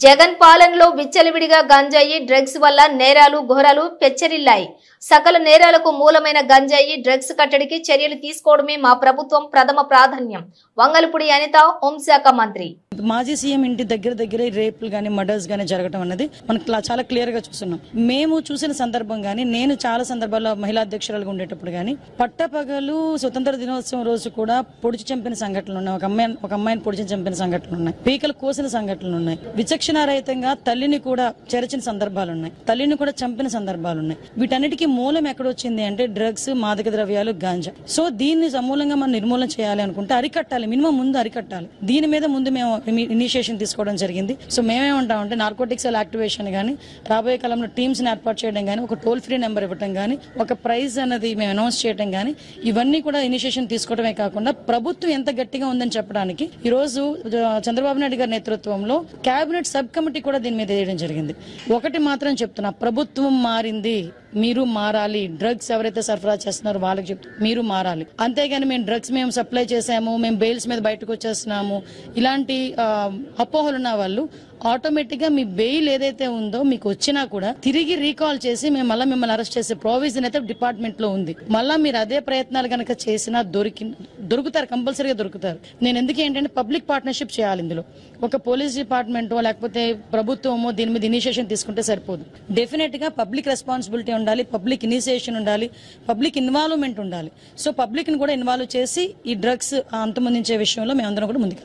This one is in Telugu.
జగన్ పాలనలో విచ్చలవిడిగా గంజాయి డ్రగ్స్ వల్ల నేరాలు ఘోరాలు పెచ్చరిల్లాయి. సకల నేరాలకు మూలమైన గంజాయి డ్రగ్స్ కట్టడికి చర్యలు తీసుకోవడమే మా ప్రభుత్వం ప్రథమ ప్రాధాన్యం. వంగలపూడి అనిత, హోంశాఖ మంత్రి. మాజీ సీఎం ఇంటి దగ్గర రేపులు గానీ మర్డర్స్ గానీ జరగడం అనేది మనకు చాలా క్లియర్ గా చూస్తున్నాం. మేము చూసిన సందర్భం గానీ, నేను చాలా సందర్భాల్లో మహిళా అధ్యక్షురాలుగా ఉండేటప్పుడు గానీ, పట్టపగలు స్వతంత్ర దినోత్సవం రోజు కూడా పొడిచి చంపిన సంఘటనలు ఉన్నాయి. ఒక అమ్మాయిని పొడిచి చంపిన సంఘటనలు ఉన్నాయి. పీకలు కోసిన సంఘటనలు ఉన్నాయి. విచక్షణారహితంగా తల్లిని కూడా చెరచిన సందర్భాలు ఉన్నాయి. తల్లిని కూడా చంపిన సందర్భాలు ఉన్నాయి. వీటన్నిటికీ మూలం ఎక్కడొచ్చింది అంటే డ్రగ్స్, మాదక ద్రవ్యాలు, గాంజా. సో దీన్ని సమూలంగా మనం నిర్మూలన చేయాలి అనుకుంటే అరికట్టాలి, మినిమం ముందు అరికట్టాలి. దీని మీద ముందు మేము ఇనిషియేషన్ తీసుకోవడం జరిగింది. సో మేమేమంటామంటే నార్కోటిక్స్ యాక్టివేషన్ గానీ, రాబోయే కాలంలో టీమ్స్ ని ఏర్పాటు చేయడం గానీ, ఒక టోల్ ఫ్రీ నెంబర్ ఇవ్వడం గానీ, ఒక ప్రైజ్ అనేది మేము అనౌన్స్ చేయడం గానీ, ఇవన్నీ కూడా ఇనిషియేషన్ తీసుకోవడమే కాకుండా ప్రభుత్వం ఎంత గట్టిగా ఉందని చెప్పడానికి ఈ రోజు చంద్రబాబు నాయుడు గారి నేతృత్వంలో కేబినెట్ సబ్ కమిటీ కూడా దీని మీద వేయడం జరిగింది. ఒకటి మాత్రం చెప్తున్నా, ప్రభుత్వం మారింది, మీరు మారాలి. డ్రగ్స్ ఎవరైతే సరఫరా చేస్తున్నారో వాళ్ళకి మీరు మారాలి. అంతేగాని మేము సప్లై చేసాము, మేము బెయిల్స్ మీద బయటకు వచ్చేస్తున్నాము, ఇలాంటి అపోహలు ఉన్న వాళ్ళు ఆటోమేటిక్ గా మీ బెయిల్ ఏదైతే ఉందో మీకు వచ్చినా కూడా తిరిగి రీకాల్ చేసి మేము మళ్ళీ మిమ్మల్ని అరెస్ట్ చేసే ప్రొవిజన్ అయితే డిపార్ట్మెంట్ లో ఉంది. మళ్ళా మీరు అదే ప్రయత్నాలు కనుక చేసినా దొరుకుతారు, కంపల్సరీగా దొరుకుతారు. నేను ఎందుకు ఏంటంటే పబ్లిక్ పార్ట్నర్షిప్ చేయాలి. ఇందులో ఒక పోలీస్ డిపార్ట్మెంటో లేకపోతే ప్రభుత్వమో దీని మీద ఇనిషియేషన్ తీసుకుంటే సరిపోదు. డెఫినెట్ గా పబ్లిక్ రెస్పాన్సిబిలిటీ ఉండాలి, పబ్లిక్ ఇనిషియేషన్ ఉండాలి, పబ్లిక్ ఇన్వాల్వ్మెంట్ ఉండాలి. సో పబ్లిక్ ని కూడా ఇన్వాల్వ్ చేసి ఈ డ్రగ్స్ అంతమొందించే విషయంలో మేమందరం కూడా ముందుకెళ్తాం.